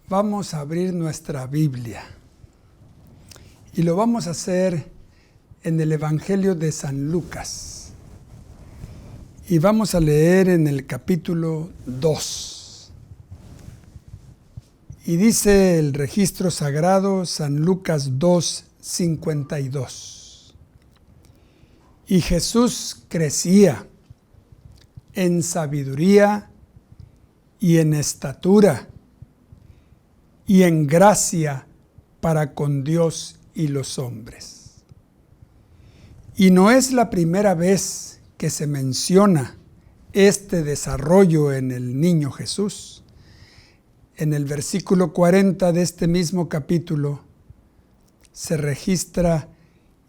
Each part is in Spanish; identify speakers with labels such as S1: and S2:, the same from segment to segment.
S1: vamos a abrir nuestra Biblia y lo vamos a hacer en el Evangelio de San Lucas y vamos a leer en el capítulo 2. Y dice el registro sagrado San Lucas 2:52. Y Jesús crecía en sabiduría y en estatura y en gracia para con Dios y los hombres. Y no es la primera vez que se menciona este desarrollo en el niño Jesús. En el versículo 40 de este mismo capítulo se registra: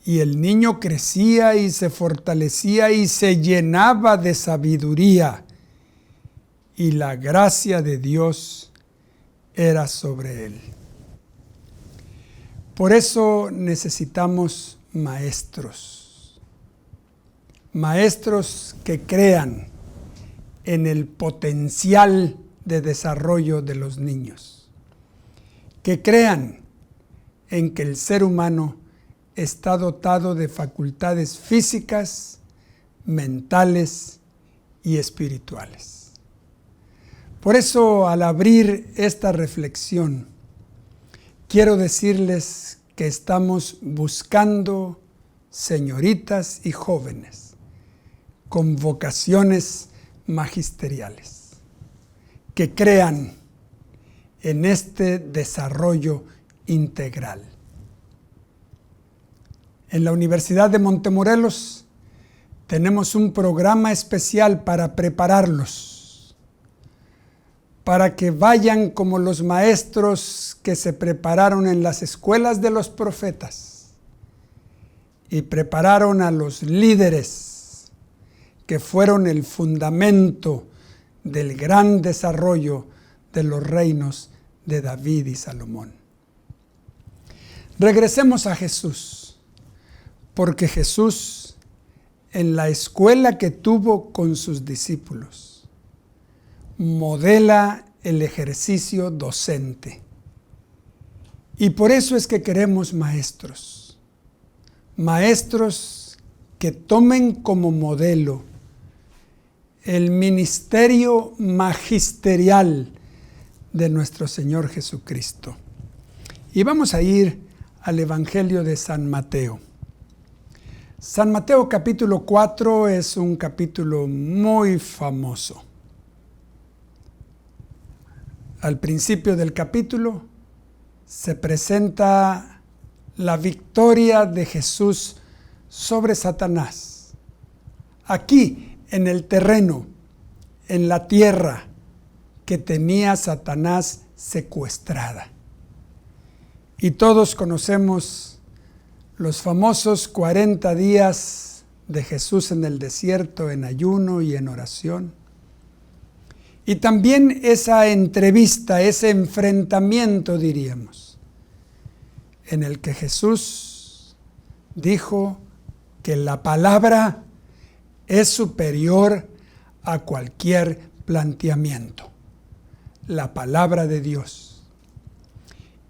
S1: y el niño crecía y se fortalecía y se llenaba de sabiduría, y la gracia de Dios era sobre él. Por eso necesitamos maestros que crean en el potencial de desarrollo de los niños, que crean en que el ser humano está dotado de facultades físicas, mentales y espirituales. Por eso, al abrir esta reflexión, quiero decirles que estamos buscando señoritas y jóvenes con vocaciones magisteriales, que crean en este desarrollo integral. En la Universidad de Montemorelos tenemos un programa especial para prepararlos, para que vayan como los maestros que se prepararon en las escuelas de los profetas y prepararon a los líderes que fueron el fundamento del gran desarrollo de los reinos de David y Salomón. Regresemos a Jesús, porque Jesús, en la escuela que tuvo con sus discípulos, modela el ejercicio docente. Y por eso es que queremos maestros que tomen como modelo el ministerio magisterial de nuestro Señor Jesucristo. Y vamos a ir al Evangelio de San Mateo. San Mateo capítulo 4 es un capítulo muy famoso. Al principio del capítulo se presenta la victoria de Jesús sobre Satanás. Aquí, en el terreno, en la tierra que tenía Satanás secuestrada. Y todos conocemos los famosos 40 días de Jesús en el desierto, en ayuno y en oración. Y también esa entrevista, ese enfrentamiento, diríamos, en el que Jesús dijo que la palabra es superior a cualquier planteamiento, la palabra de Dios.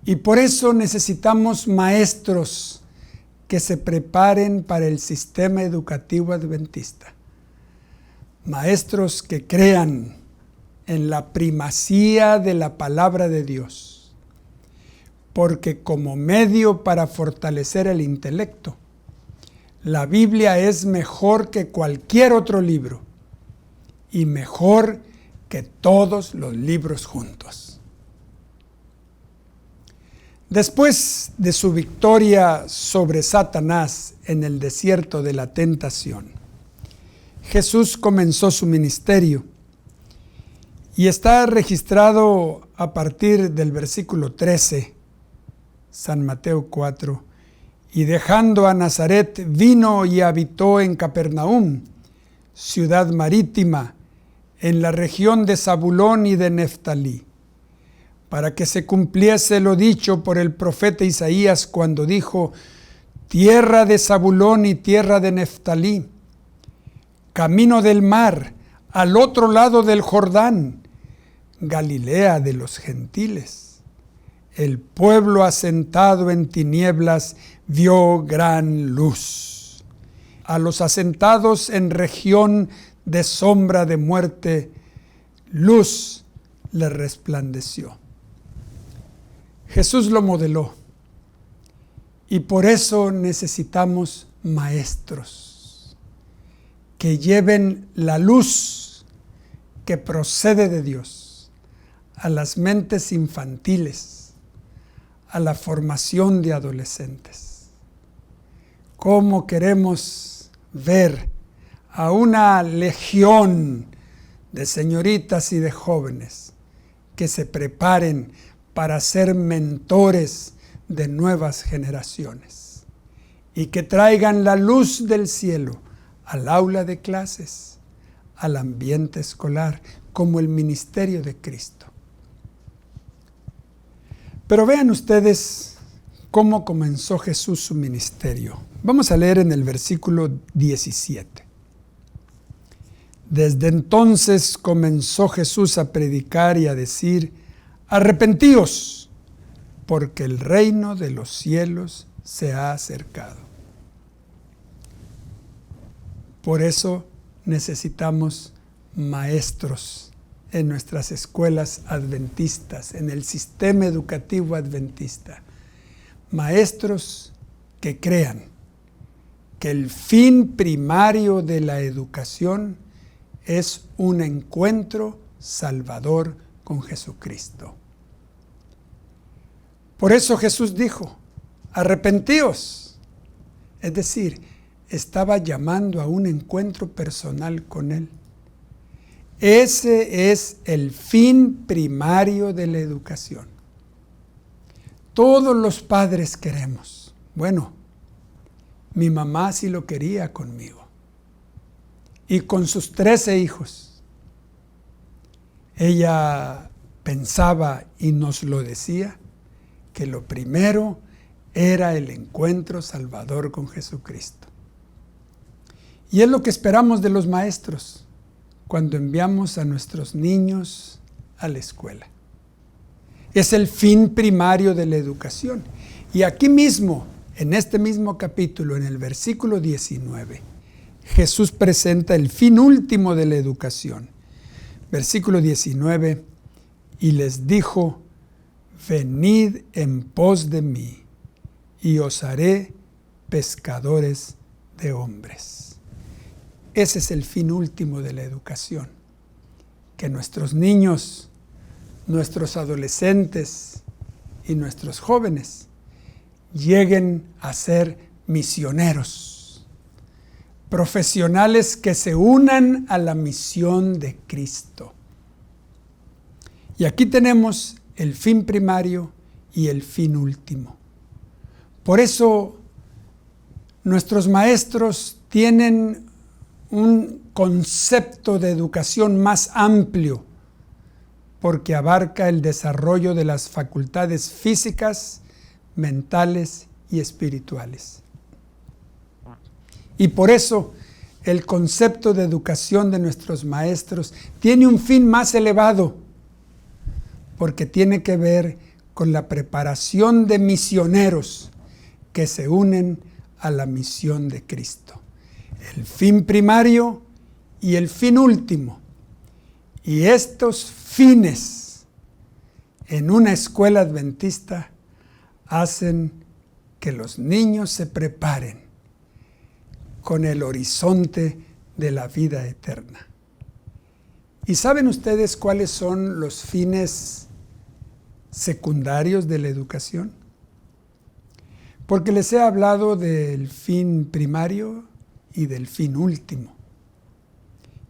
S1: Y por eso necesitamos maestros que se preparen para el sistema educativo adventista. Maestros que crean en la primacía de la palabra de Dios, porque como medio para fortalecer el intelecto, la Biblia es mejor que cualquier otro libro y mejor que todos los libros juntos. Después de su victoria sobre Satanás en el desierto de la tentación, Jesús comenzó su ministerio y está registrado a partir del versículo 13, San Mateo 4. Y dejando a Nazaret, vino y habitó en Capernaum, ciudad marítima, en la región de Zabulón y de Neftalí, para que se cumpliese lo dicho por el profeta Isaías cuando dijo: tierra de Zabulón y tierra de Neftalí, camino del mar, al otro lado del Jordán, Galilea de los gentiles. el pueblo asentado en tinieblas vio gran luz. A los asentados en región de sombra de muerte, luz les resplandeció. Jesús lo modeló y por eso necesitamos maestros que lleven la luz que procede de Dios a las mentes infantiles, a la formación de adolescentes. ¿Cómo queremos ver a una legión de señoritas y de jóvenes que se preparen para ser mentores de nuevas generaciones y que traigan la luz del cielo al aula de clases, al ambiente escolar, como el ministerio de Cristo? Pero vean ustedes cómo comenzó Jesús su ministerio. Vamos a leer en el versículo 17. Desde entonces comenzó Jesús a predicar y a decir: arrepentíos, porque el reino de los cielos se ha acercado. Por eso necesitamos maestros en nuestras escuelas adventistas, en el sistema educativo adventista. Maestros que crean que el fin primario de la educación es un encuentro salvador con Jesucristo. Por eso Jesús dijo: arrepentíos. Es decir, estaba llamando a un encuentro personal con Él. Ese es el fin primario de la educación. Todos los padres queremos. Bueno, mi mamá sí lo quería conmigo. Y con sus 13 hijos. Ella pensaba y nos lo decía, que lo primero era el encuentro salvador con Jesucristo. Y es lo que esperamos de los maestros cuando enviamos a nuestros niños a la escuela. Es el fin primario de la educación. Y aquí mismo, en este mismo capítulo, en el versículo 19, Jesús presenta el fin último de la educación. Versículo 19, y les dijo: venid en pos de mí, y os haré pescadores de hombres. Ese es el fin último de la educación. Que nuestros niños, nuestros adolescentes y nuestros jóvenes lleguen a ser misioneros, profesionales que se unan a la misión de Cristo. Y aquí tenemos el fin primario y el fin último. Por eso nuestros maestros tienen un concepto de educación más amplio, porque abarca el desarrollo de las facultades físicas, mentales y espirituales. Y por eso el concepto de educación de nuestros maestros tiene un fin más elevado, porque tiene que ver con la preparación de misioneros que se unen a la misión de Cristo. El fin primario y el fin último. Y estos fines en una escuela adventista hacen que los niños se preparen con el horizonte de la vida eterna. ¿Y saben ustedes cuáles son los fines secundarios de la educación? Porque les he hablado del fin primario y del fin último.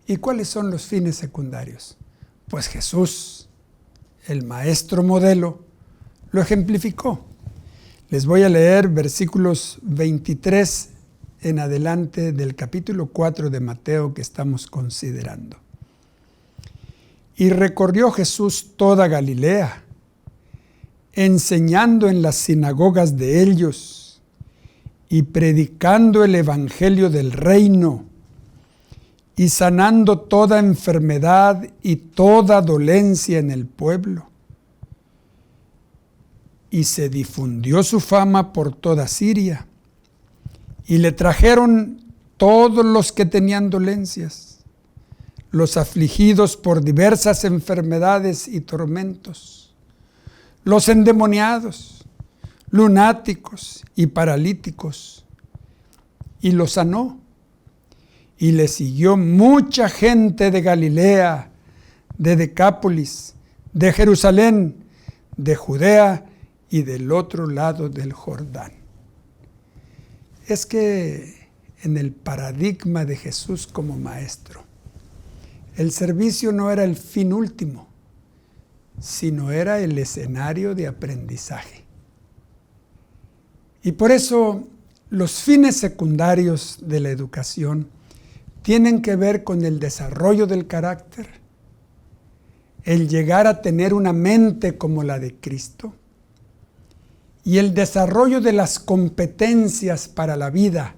S1: ¿Y cuáles son los fines secundarios? Pues Jesús, el maestro modelo, lo ejemplificó. Les voy a leer versículos 23 en adelante del capítulo 4 de Mateo que estamos considerando. Y recorrió Jesús toda Galilea, enseñando en las sinagogas de ellos y predicando el evangelio del reino y sanando toda enfermedad y toda dolencia en el pueblo. y se difundió su fama por toda Siria. Y le trajeron todos los que tenían dolencias, los afligidos por diversas enfermedades y tormentos, los endemoniados, lunáticos y paralíticos, y los sanó. Y le siguió mucha gente de Galilea, de Decápolis, de Jerusalén, de Judea y del otro lado del Jordán. Es que en el paradigma de Jesús como maestro, el servicio no era el fin último, sino era el escenario de aprendizaje. Y por eso los fines secundarios de la educación tienen que ver con el desarrollo del carácter, el llegar a tener una mente como la de Cristo y el desarrollo de las competencias para la vida,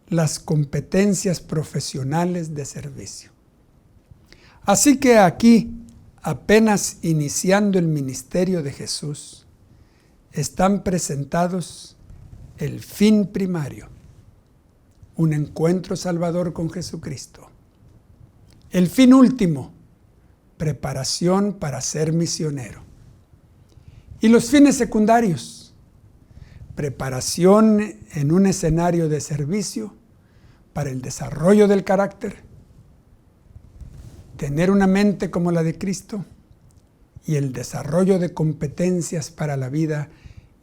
S1: las competencias profesionales de servicio. Así que aquí, apenas iniciando el ministerio de Jesús, están presentados el fin primario, un encuentro salvador con Jesucristo. El fin último, preparación para ser misionero. Y los fines secundarios, preparación en un escenario de servicio para el desarrollo del carácter, tener una mente como la de Cristo y el desarrollo de competencias para la vida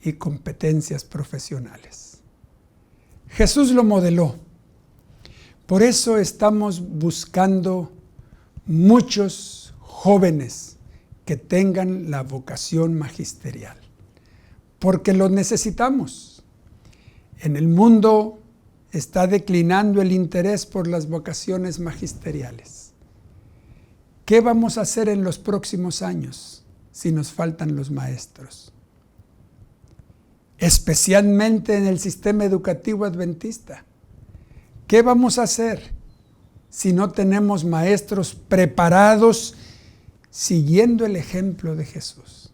S1: y competencias profesionales. Jesús lo modeló. Por eso estamos buscando muchos jóvenes que tengan la vocación magisterial, porque los necesitamos. En el mundo está declinando el interés por las vocaciones magisteriales. ¿Qué vamos a hacer en los próximos años si nos faltan los maestros? Especialmente en el sistema educativo adventista. ¿Qué vamos a hacer si no tenemos maestros preparados siguiendo el ejemplo de Jesús?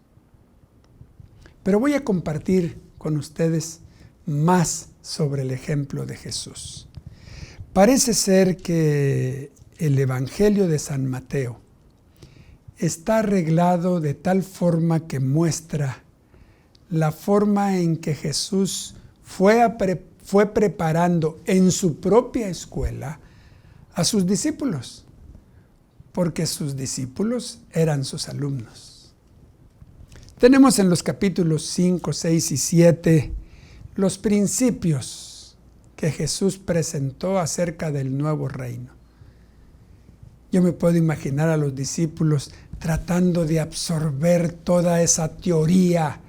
S1: Pero voy a compartir con ustedes más sobre el ejemplo de Jesús. Parece ser que el Evangelio de San Mateo está arreglado de tal forma que muestra la forma en que Jesús fue preparando en su propia escuela a sus discípulos, porque sus discípulos eran sus alumnos. Tenemos en los capítulos 5, 6 y 7 los principios que Jesús presentó acerca del nuevo reino. Yo me puedo imaginar a los discípulos tratando de absorber toda esa teoría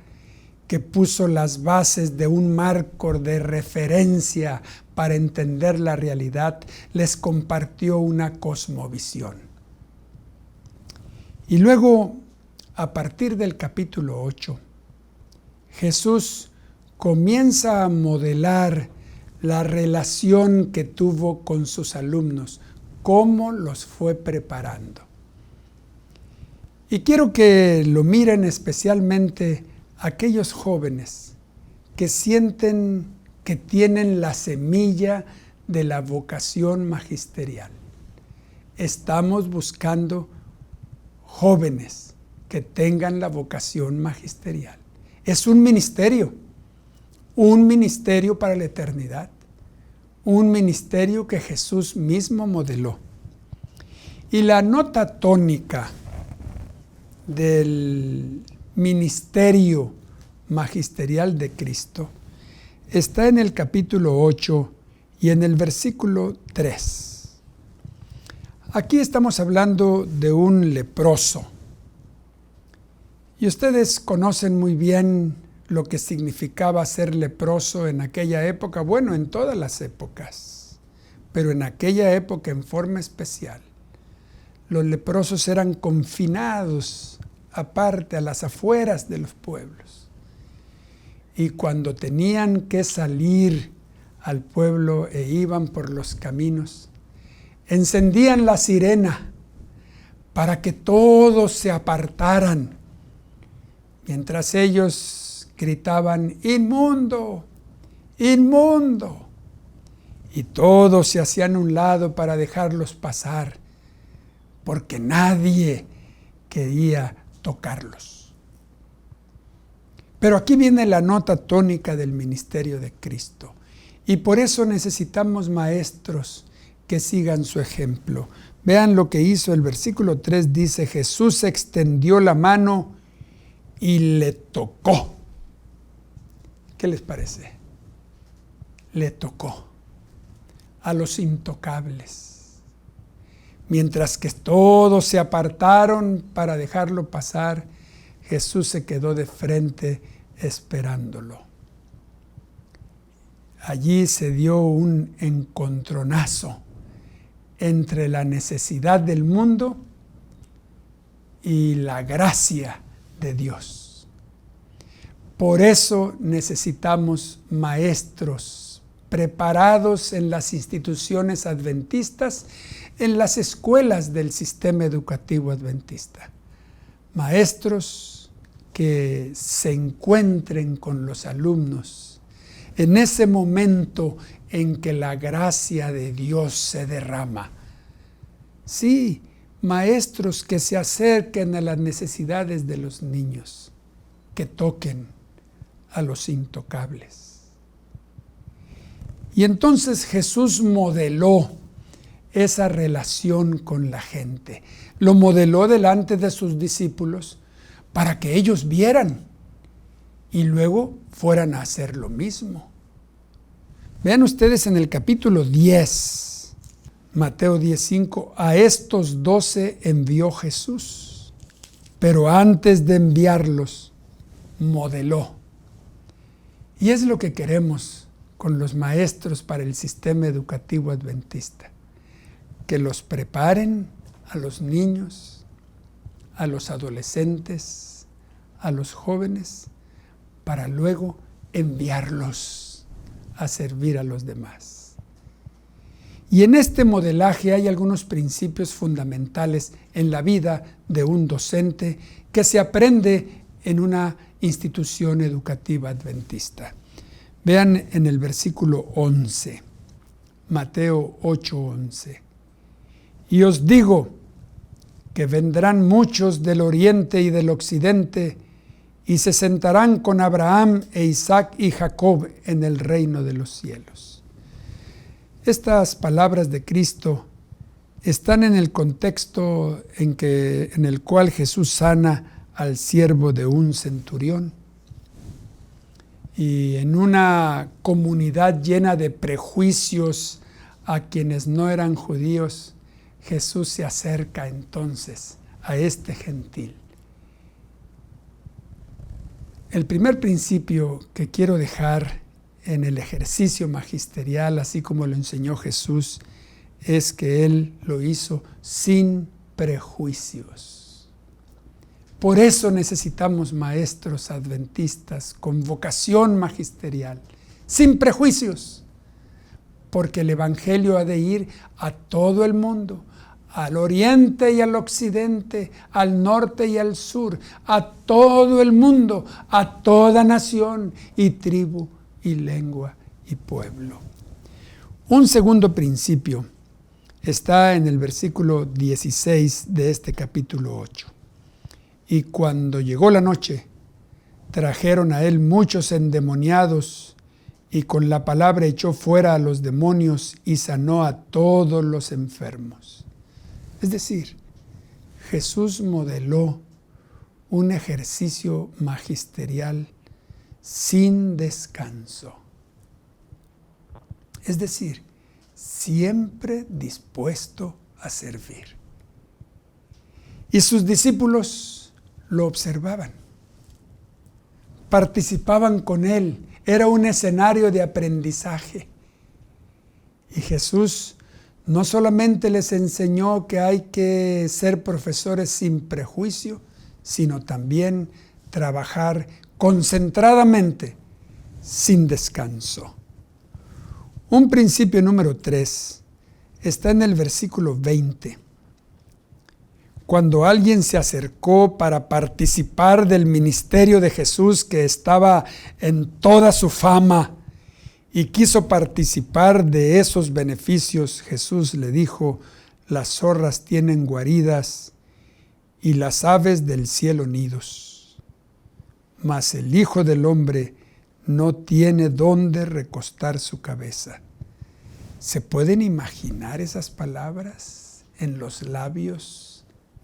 S1: que puso las bases de un marco de referencia para entender la realidad. Les compartió una cosmovisión. Y luego, a partir del capítulo 8, Jesús comienza a modelar la relación que tuvo con sus alumnos, cómo los fue preparando. Y quiero que lo miren especialmente aquellos jóvenes que sienten que tienen la semilla de la vocación magisterial. Estamos buscando jóvenes que tengan la vocación magisterial. Es un ministerio para la eternidad, un ministerio que Jesús mismo modeló. Y la nota tónica del ministerio magisterial de Cristo está en el capítulo 8 y en el versículo 3. Aquí estamos hablando de un leproso. Y ustedes conocen muy bien lo que significaba ser leproso en aquella época, bueno, en todas las épocas, pero en aquella época en forma especial. Los leprosos eran confinados aparte, a las afueras de los pueblos. Y cuando tenían que salir al pueblo e iban por los caminos, encendían la sirena para que todos se apartaran, mientras ellos gritaban: ¡inmundo! ¡Inmundo! Y todos se hacían a un lado para dejarlos pasar, porque nadie quería tocarlos. Pero aquí viene la nota tónica del ministerio de Cristo. Y por eso necesitamos maestros que sigan su ejemplo. Vean lo que hizo el versículo 3, dice: Jesús extendió la mano y le tocó. ¿Qué les parece? Le tocó a los intocables. Mientras que todos se apartaron para dejarlo pasar, Jesús se quedó de frente esperándolo. Allí se dio un encontronazo entre la necesidad del mundo y la gracia de Dios. Por eso necesitamos maestros preparados en las instituciones adventistas, en las escuelas del sistema educativo adventista. Maestros que se encuentren con los alumnos en ese momento en que la gracia de Dios se derrama. Sí, maestros que se acerquen a las necesidades de los niños, que toquen a los intocables. Y entonces Jesús modeló esa relación con la gente. Lo modeló delante de sus discípulos para que ellos vieran y luego fueran a hacer lo mismo. Vean ustedes en el capítulo 10, Mateo 10:5, a estos 12 envió Jesús, pero antes de enviarlos, modeló. Y es lo que queremos con los maestros para el sistema educativo adventista, que los preparen a los niños, a los adolescentes, a los jóvenes, para luego enviarlos a servir a los demás. Y en este modelaje hay algunos principios fundamentales en la vida de un docente que se aprende en una institución educativa adventista. Vean en el versículo 11, Mateo 8:11. Y os digo que vendrán muchos del oriente y del occidente y se sentarán con Abraham e Isaac y Jacob en el reino de los cielos. Estas palabras de Cristo están en el contexto en el cual Jesús sana al siervo de un centurión. Y en una comunidad llena de prejuicios a quienes no eran judíos, Jesús se acerca entonces a este gentil. El primer principio que quiero dejar en el ejercicio magisterial, así como lo enseñó Jesús, es que Él lo hizo sin prejuicios. Por eso necesitamos maestros adventistas con vocación magisterial, sin prejuicios, porque el Evangelio ha de ir a todo el mundo, al oriente y al occidente, al norte y al sur, a todo el mundo, a toda nación y tribu y lengua y pueblo. Un segundo principio está en el versículo 16 de este capítulo 8. Y cuando llegó la noche, trajeron a él muchos endemoniados, y con la palabra echó fuera a los demonios y sanó a todos los enfermos. Es decir, Jesús modeló un ejercicio magisterial sin descanso. Es decir, siempre dispuesto a servir. Y sus discípulos lo observaban, participaban con él, era un escenario de aprendizaje. Y Jesús no solamente les enseñó que hay que ser profesores sin prejuicio, sino también trabajar concentradamente, sin descanso. Un principio número 3 está en el versículo 20. cuando alguien se acercó para participar del ministerio de Jesús que estaba en toda su fama y quiso participar de esos beneficios, Jesús le dijo: las zorras tienen guaridas y las aves del cielo nidos, mas el Hijo del Hombre no tiene dónde recostar su cabeza. ¿Se pueden imaginar esas palabras en los labios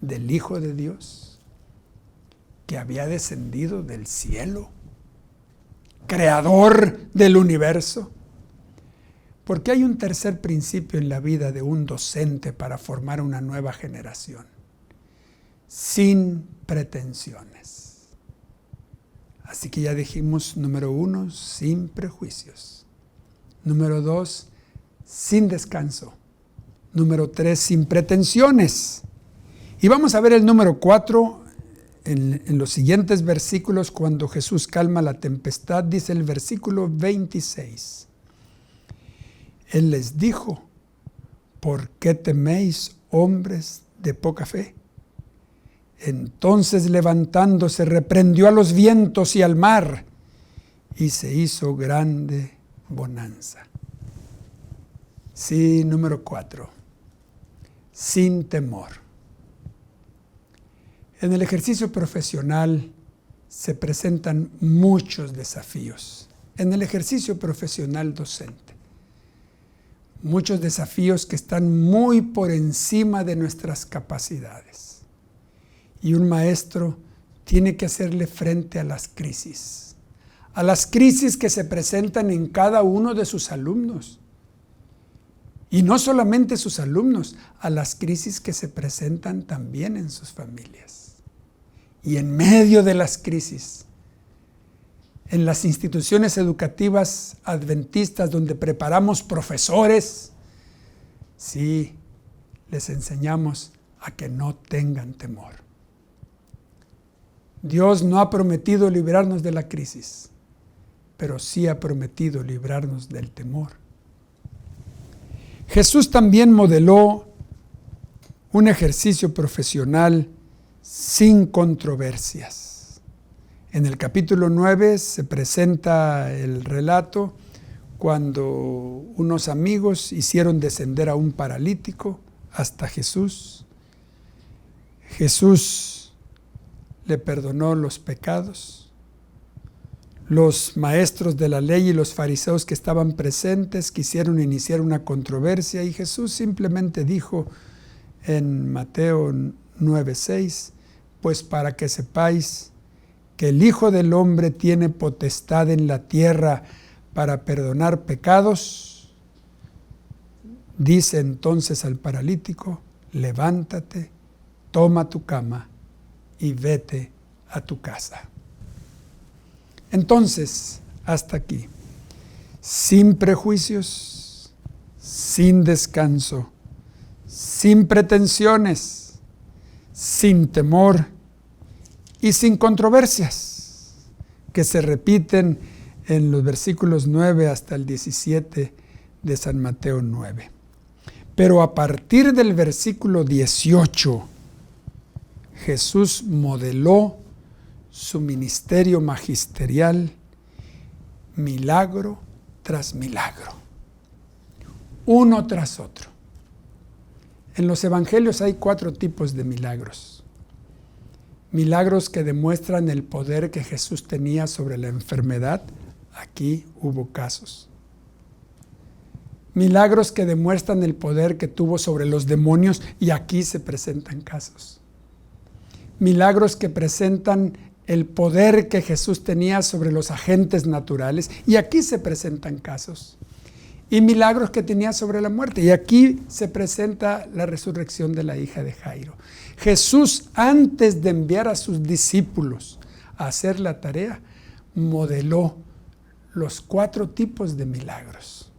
S1: del Hijo de Dios, que había descendido del cielo, creador del universo? Porque hay un tercer principio en la vida de un docente para formar una nueva generación: sin pretensiones. Así que ya dijimos, número 1, sin prejuicios. Número 2, sin descanso. Número 3, sin pretensiones. Y vamos a ver el número 4 en los siguientes versículos, cuando Jesús calma la tempestad. Dice el versículo 26. Él les dijo: ¿por qué teméis, hombres de poca fe? Entonces, levantándose, reprendió a los vientos y al mar, y se hizo grande bonanza. Sí, número 4, sin temor. En el ejercicio profesional se presentan muchos desafíos. En el ejercicio profesional docente, muchos desafíos que están muy por encima de nuestras capacidades. Y un maestro tiene que hacerle frente a las crisis que se presentan en cada uno de sus alumnos. Y no solamente sus alumnos, a las crisis que se presentan también en sus familias. Y en medio de las crisis, en las instituciones educativas adventistas donde preparamos profesores, sí, les enseñamos a que no tengan temor. Dios no ha prometido librarnos de la crisis, pero sí ha prometido librarnos del temor. Jesús también modeló un ejercicio profesional sin controversias. En el capítulo 9 se presenta el relato cuando unos amigos hicieron descender a un paralítico hasta Jesús. Jesús le perdonó los pecados. Los maestros de la ley y los fariseos que estaban presentes quisieron iniciar una controversia, y Jesús simplemente dijo en Mateo 9:6: pues para que sepáis que el Hijo del Hombre tiene potestad en la tierra para perdonar pecados, dice entonces al paralítico: levántate, toma tu cama y vete a tu casa. Entonces, hasta aquí, sin prejuicios, sin descanso, sin pretensiones, sin temor y sin controversias, que se repiten en los versículos 9 hasta el 17 de San Mateo 9. Pero a partir del versículo 18, Jesús modeló su ministerio magisterial milagro tras milagro, uno tras otro. En los evangelios hay 4 tipos de milagros. Milagros que demuestran el poder que Jesús tenía sobre la enfermedad. Aquí hubo casos. Milagros que demuestran el poder que tuvo sobre los demonios, y aquí se presentan casos. Milagros que presentan el poder que Jesús tenía sobre los agentes naturales, y aquí se presentan casos. Y milagros que tenía sobre la muerte, y aquí se presenta la resurrección de la hija de Jairo. Jesús, antes de enviar a sus discípulos a hacer la tarea, modeló los 4 tipos de milagros.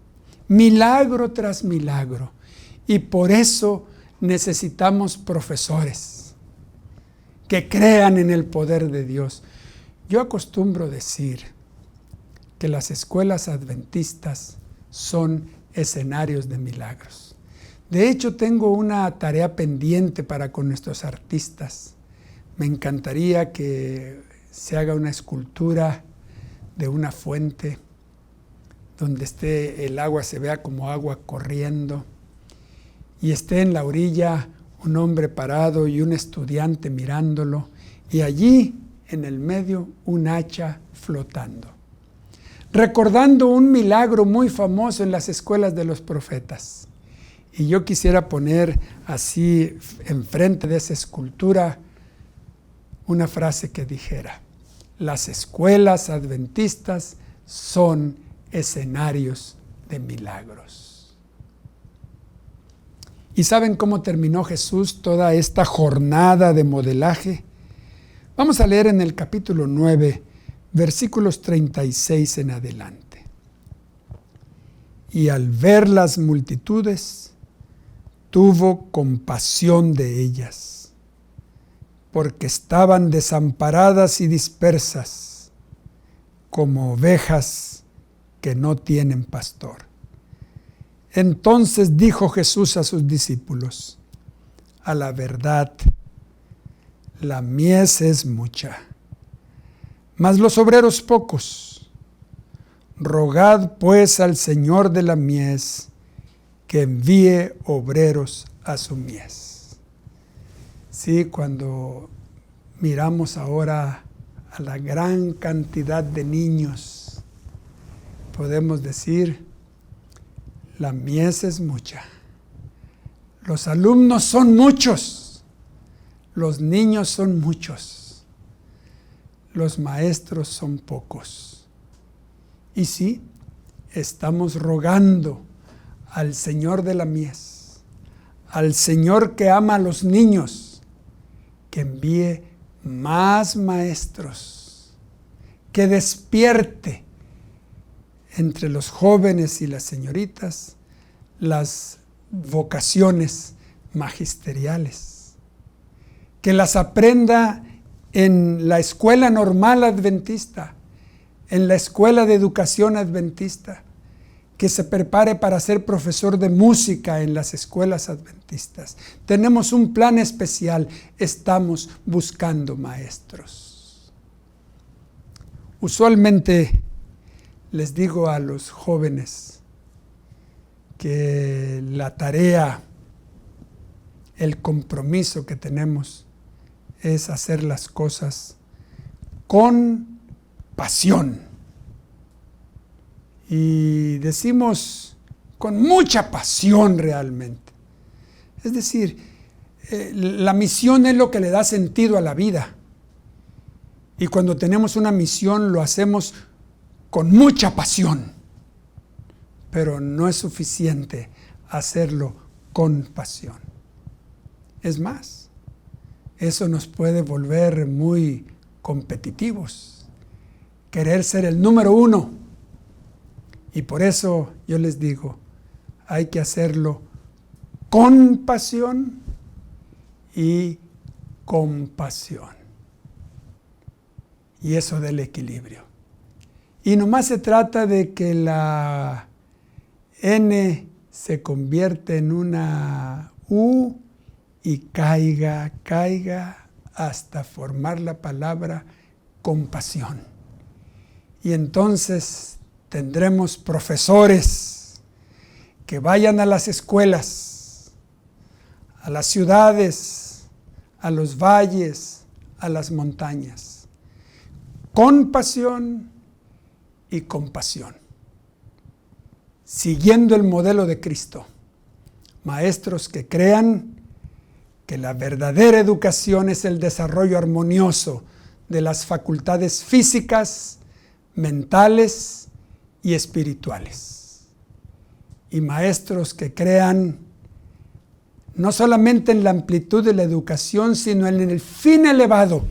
S1: Milagro tras milagro. Y por eso necesitamos profesores que crean en el poder de Dios. Yo acostumbro decir que las escuelas adventistas son escenarios de milagros. De hecho, tengo una tarea pendiente para con nuestros artistas. Me encantaría que se haga una escultura de una fuente donde esté el agua, se vea como agua corriendo, y esté en la orilla un hombre parado y un estudiante mirándolo, y allí en el medio un hacha flotando, recordando un milagro muy famoso en las escuelas de los profetas. Y yo quisiera poner así enfrente de esa escultura una frase que dijera: las escuelas adventistas son escenarios de milagros. ¿Y saben cómo terminó Jesús toda esta jornada de modelaje? Vamos a leer en el capítulo 9, versículos 36 en adelante. Y al ver las multitudes, tuvo compasión de ellas, porque estaban desamparadas y dispersas, como ovejas que no tienen pastor. Entonces dijo Jesús a sus discípulos: a la verdad, la mies es mucha, mas los obreros pocos. Rogad pues al Señor de la mies que envíe obreros a su mies. Sí, cuando miramos ahora a la gran cantidad de niños, podemos decir: la mies es mucha. Los alumnos son muchos, los niños son muchos, los maestros son pocos. Y sí, estamos rogando al Señor de la mies, al Señor que ama a los niños, que envíe más maestros, que despierte entre los jóvenes y las señoritas las vocaciones magisteriales, que las aprenda en la escuela normal adventista, en la escuela de educación adventista, que se prepare para ser profesor de música en las escuelas adventistas. Tenemos un plan especial, estamos buscando maestros. Usualmente les digo a los jóvenes que la tarea, el compromiso que tenemos es hacer las cosas con pasión. Y decimos con mucha pasión realmente. Es decir, la misión es lo que le da sentido a la vida. Y cuando tenemos una misión lo hacemos con mucha pasión. Pero no es suficiente hacerlo con pasión. Es más, eso nos puede volver muy competitivos. Querer ser el número uno. Y por eso yo les digo, hay que hacerlo con pasión y compasión. Y eso del equilibrio. Y nomás se trata de que la N se convierte en una U y caiga hasta formar la palabra compasión. Y entonces tendremos profesores que vayan a las escuelas, a las ciudades, a los valles, a las montañas, con pasión y compasión, siguiendo el modelo de Cristo. Maestros que crean que la verdadera educación es el desarrollo armonioso de las facultades físicas, mentales y espirituales. Y maestros que crean no solamente en la amplitud de la educación, sino en el fin elevado,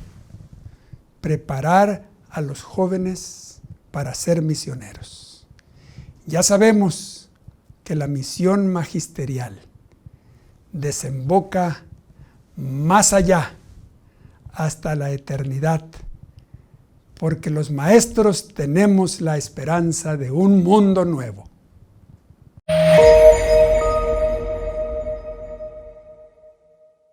S1: preparar a los jóvenes para ser misioneros. Ya sabemos que la misión magisterial desemboca más allá, hasta la eternidad, porque los maestros tenemos la esperanza de un mundo nuevo.